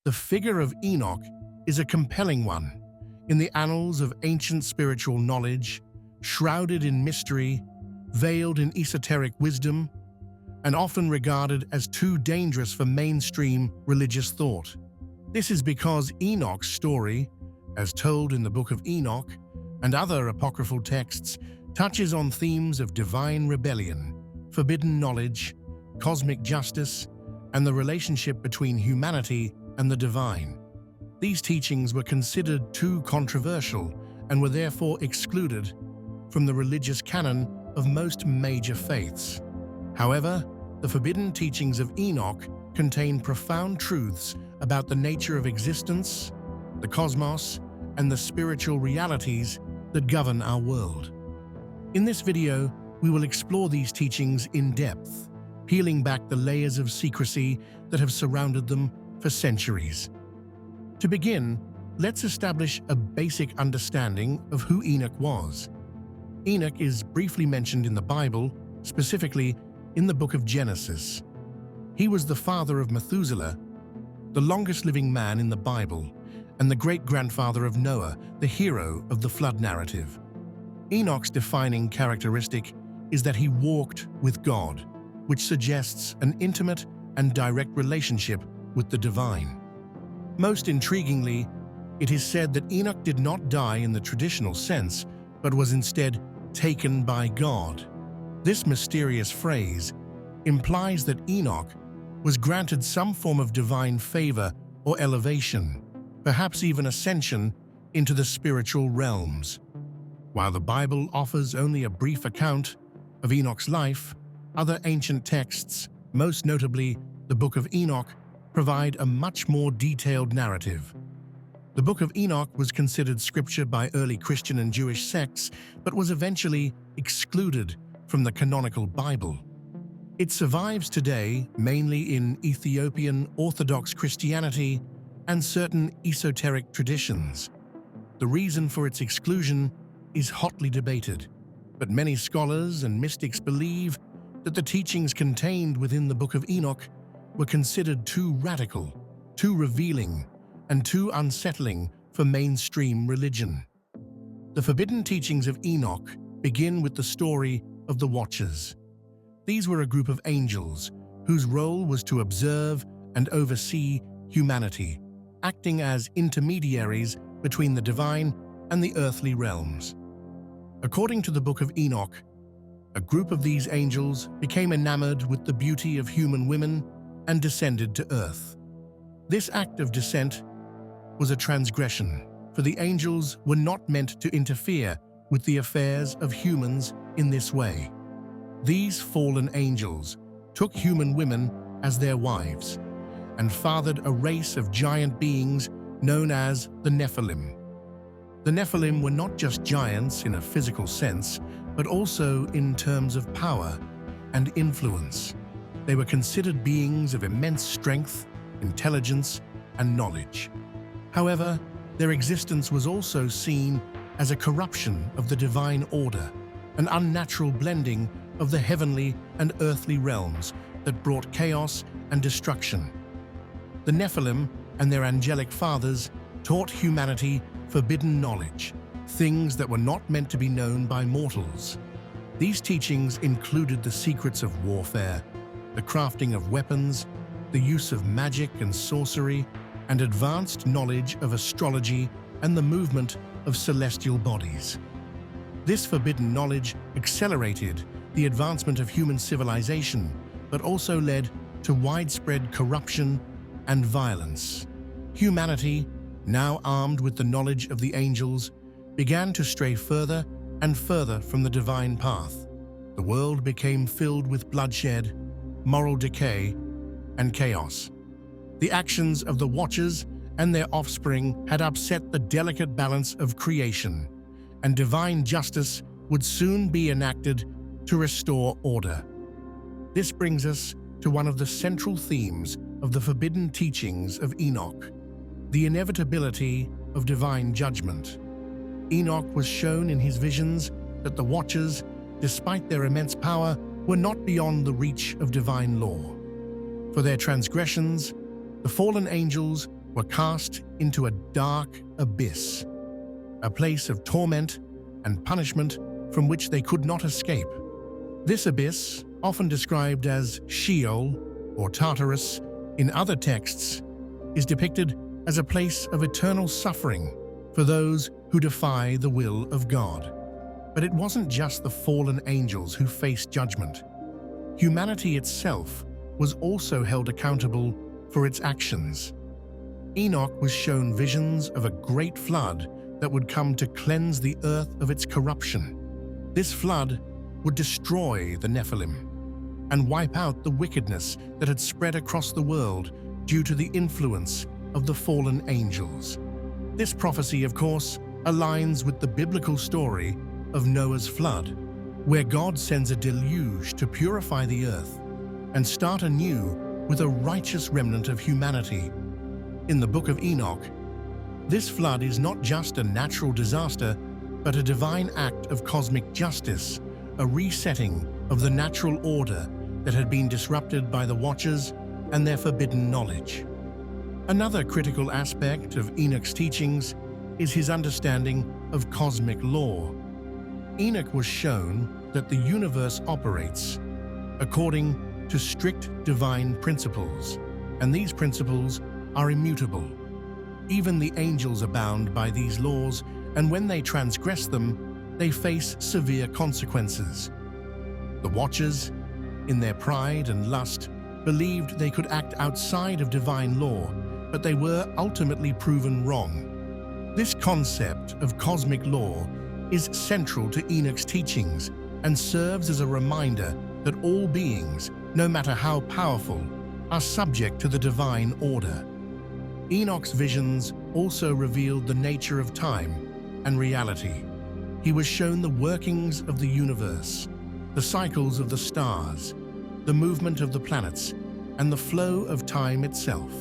The figure of Enoch is a compelling one. In the annals of ancient spiritual knowledge, shrouded in mystery, veiled in esoteric wisdom, and often regarded as too dangerous for mainstream religious thought. This is because Enoch's story, as told in the Book of Enoch and other apocryphal texts, touches on themes of divine rebellion, forbidden knowledge, cosmic justice, and the relationship between humanity and the divine. These teachings were considered too controversial and were therefore excluded from the religious canon of most major faiths. However, the forbidden teachings of Enoch contain profound truths about the nature of existence, the cosmos, and the spiritual realities that govern our world. In this video, we will explore these teachings in depth, peeling back the layers of secrecy that have surrounded them for centuries. To begin, let's establish a basic understanding of who Enoch was. Enoch is briefly mentioned in the Bible, specifically in the book of Genesis. He was the father of Methuselah, the longest living man in the Bible, and the great-grandfather of Noah, the hero of the flood narrative. Enoch's defining characteristic is that he walked with God, which suggests an intimate and direct relationship with the divine. Most intriguingly, it is said that Enoch did not die in the traditional sense, but was instead taken by God. This mysterious phrase implies that Enoch was granted some form of divine favor or elevation, perhaps even ascension into the spiritual realms. While the Bible offers only a brief account of Enoch's life, other ancient texts, most notably the Book of Enoch, provide a much more detailed narrative. The Book of Enoch was considered scripture by early Christian and Jewish sects, but was eventually excluded from the canonical Bible. It survives today mainly in Ethiopian Orthodox Christianity and certain esoteric traditions. The reason for its exclusion is hotly debated, but many scholars and mystics believe that the teachings contained within the Book of Enoch were considered too radical, too revealing, and too unsettling for mainstream religion. The forbidden teachings of Enoch begin with the story of the Watchers. These were a group of angels whose role was to observe and oversee humanity, acting as intermediaries between the divine and the earthly realms. According to the Book of Enoch, a group of these angels became enamored with the beauty of human women and descended to earth. This act of descent was a transgression, for the angels were not meant to interfere with the affairs of humans in this way. These fallen angels took human women as their wives and fathered a race of giant beings known as the Nephilim. The Nephilim were not just giants in a physical sense, but also in terms of power and influence. They were considered beings of immense strength, intelligence, and knowledge. However, their existence was also seen as a corruption of the divine order, an unnatural blending of the heavenly and earthly realms that brought chaos and destruction. The Nephilim and their angelic fathers taught humanity forbidden knowledge, things that were not meant to be known by mortals. These teachings included the secrets of warfare, the crafting of weapons, the use of magic and sorcery, and advanced knowledge of astrology and the movement of celestial bodies. This forbidden knowledge accelerated the advancement of human civilization, but also led to widespread corruption and violence. Humanity, now armed with the knowledge of the angels, began to stray further and further from the divine path. The world became filled with bloodshed, moral decay, and chaos. The actions of the Watchers and their offspring had upset the delicate balance of creation, and divine justice would soon be enacted to restore order. This brings us to one of the central themes of the forbidden teachings of Enoch, the inevitability of divine judgment. Enoch was shown in his visions that the Watchers, despite their immense power, were not beyond the reach of divine law. For their transgressions, the fallen angels were cast into a dark abyss, a place of torment and punishment from which they could not escape. This abyss, often described as Sheol or Tartarus in other texts, is depicted as a place of eternal suffering for those who defy the will of God. But it wasn't just the fallen angels who faced judgment. Humanity itself was also held accountable for its actions. Enoch was shown visions of a great flood that would come to cleanse the earth of its corruption. This flood would destroy the Nephilim and wipe out the wickedness that had spread across the world due to the influence of the fallen angels. This prophecy, of course, aligns with the biblical story of Noah's flood, where God sends a deluge to purify the earth and start anew with a righteous remnant of humanity. In the book of Enoch, this flood is not just a natural disaster, but a divine act of cosmic justice, a resetting of the natural order that had been disrupted by the Watchers and their forbidden knowledge. Another critical aspect of Enoch's teachings is his understanding of cosmic law. Enoch was shown that the universe operates according to strict divine principles, and these principles are immutable. Even the angels are bound by these laws, and when they transgress them, they face severe consequences. The Watchers, in their pride and lust, believed they could act outside of divine law, but they were ultimately proven wrong. This concept of cosmic law is central to Enoch's teachings and serves as a reminder that all beings, no matter how powerful, are subject to the divine order. Enoch's visions also revealed the nature of time and reality. He was shown the workings of the universe, the cycles of the stars, the movement of the planets, and the flow of time itself.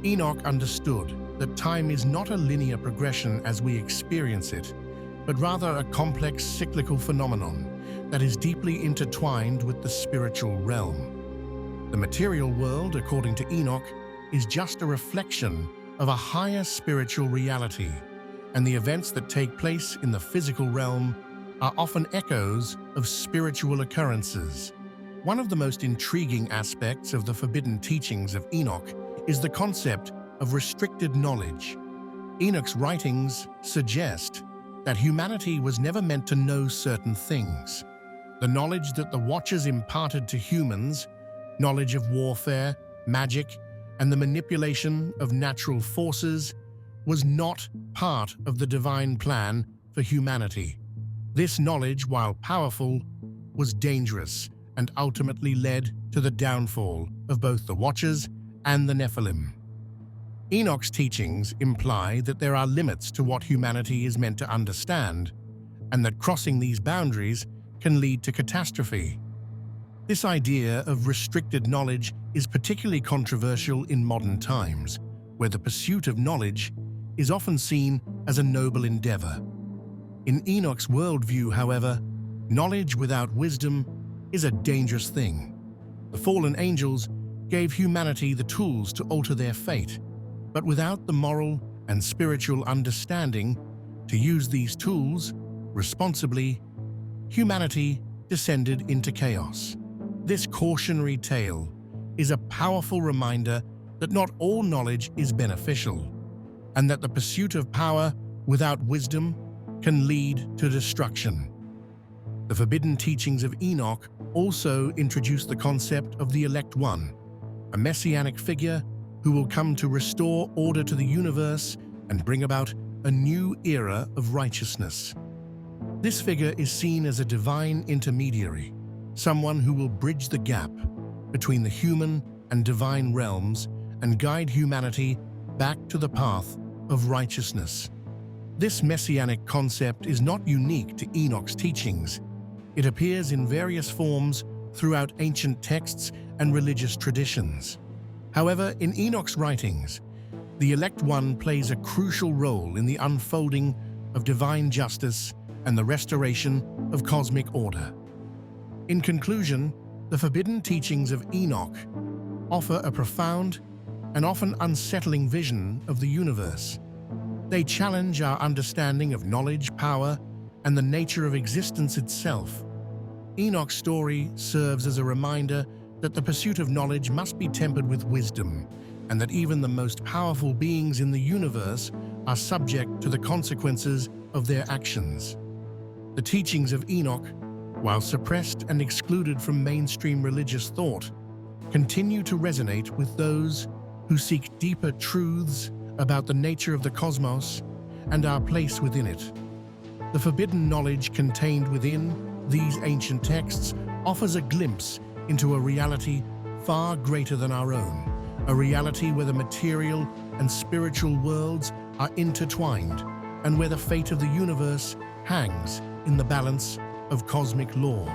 Enoch understood that time is not a linear progression as we experience it, but rather a complex cyclical phenomenon that is deeply intertwined with the spiritual realm. The material world, according to Enoch, is just a reflection of a higher spiritual reality, and the events that take place in the physical realm are often echoes of spiritual occurrences. One of the most intriguing aspects of the forbidden teachings of Enoch is the concept of restricted knowledge. Enoch's writings suggest that humanity was never meant to know certain things. The knowledge that the Watchers imparted to humans, knowledge of warfare, magic, and the manipulation of natural forces, was not part of the divine plan for humanity. This knowledge, while powerful, was dangerous and ultimately led to the downfall of both the Watchers and the Nephilim. Enoch's teachings imply that there are limits to what humanity is meant to understand, and that crossing these boundaries can lead to catastrophe. This idea of restricted knowledge is particularly controversial in modern times, where the pursuit of knowledge is often seen as a noble endeavor. In Enoch's worldview, however, knowledge without wisdom is a dangerous thing. The fallen angels gave humanity the tools to alter their fate, but without the moral and spiritual understanding to use these tools responsibly, humanity descended into chaos. This cautionary tale is a powerful reminder that not all knowledge is beneficial, and that the pursuit of power without wisdom can lead to destruction. The forbidden teachings of Enoch also introduce the concept of the Elect One, a messianic figure who will come to restore order to the universe and bring about a new era of righteousness. This figure is seen as a divine intermediary, someone who will bridge the gap between the human and divine realms and guide humanity back to the path of righteousness. This messianic concept is not unique to Enoch's teachings. It appears in various forms throughout ancient texts and religious traditions. However, in Enoch's writings, the Elect One plays a crucial role in the unfolding of divine justice and the restoration of cosmic order. In conclusion, the forbidden teachings of Enoch offer a profound an often unsettling vision of the universe. They challenge our understanding of knowledge, power, and the nature of existence itself. Enoch's story serves as a reminder that the pursuit of knowledge must be tempered with wisdom, and that even the most powerful beings in the universe are subject to the consequences of their actions. The teachings of Enoch, while suppressed and excluded from mainstream religious thought, continue to resonate with those who seek deeper truths about the nature of the cosmos and our place within it. The forbidden knowledge contained within these ancient texts offers a glimpse into a reality far greater than our own, a reality where the material and spiritual worlds are intertwined and where the fate of the universe hangs in the balance of cosmic law.